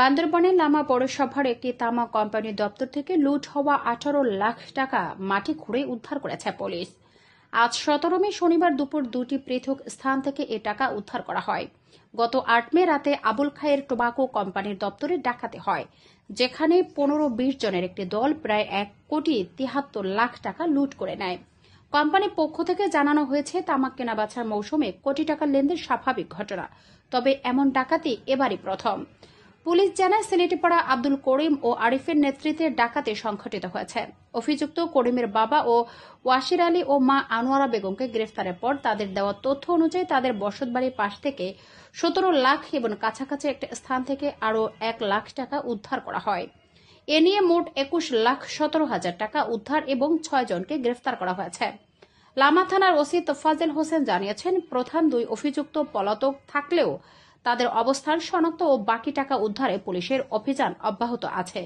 বান্দরবানের লামা পৌরসভার একটি তামাক কোম্পানির দপ্তর থেকে লুট হওয়া 18 লাখ টাকা মাটি খুঁড়ে উদ্ধার করেছে পুলিশ। আজ 17 মে শনিবার দুপুর 2টি পৃথক স্থান থেকে এ টাকা উদ্ধার করা হয়। গত 8 মে রাতে আবুল খায়ের টোবাকো কোম্পানির দপ্তরে ডাকাতি হয়, যেখানে 15-20 জনের একটি দল প্রায় 1,73,00,000 টাকা লুট করে নেয়। কোম্পানির পক্ষ থেকে জানানো হয়েছে, তামাক কেনাবেচার মৌসুমে কোটি টাকার লেনদেন স্বাভাবিক ঘটনা, তবে এমন ডাকাতি এবারই প্রথম। পুলিশ জানায়, সিলেটিপাড়া আব্দুল করিম ও আরিফের নেতৃত্বে ডাকাতি সংঘটিত হয়েছে। অভিযুক্ত করিমের বাবা ও ওয়াসির আলী ও মা আনোয়ারা বেগমকে গ্রেফতারের পর তাদের দেওয়া তথ্য অনুযায়ী তাদের বসতবাড়ির পাশ থেকে 17 লাখ এবং কাছাকাছি একটা স্থান থেকে আরও 1 লাখ টাকা উদ্ধার করা হয়। এ নিয়ে মোট 21,17,000 টাকা উদ্ধার এবং 6 জনকে গ্রেফতার করা হয়েছে। লামা থানার ওসি তোফাজ্জল হোসেন জানিয়েছেন, প্রধান 2 অভিযুক্ত পলাতক থাকলেও তাদের অবস্থান শনাক্ত ও বাকি টাকা উদ্ধারে পুলিশের অভিযান অব্যাহত আছে।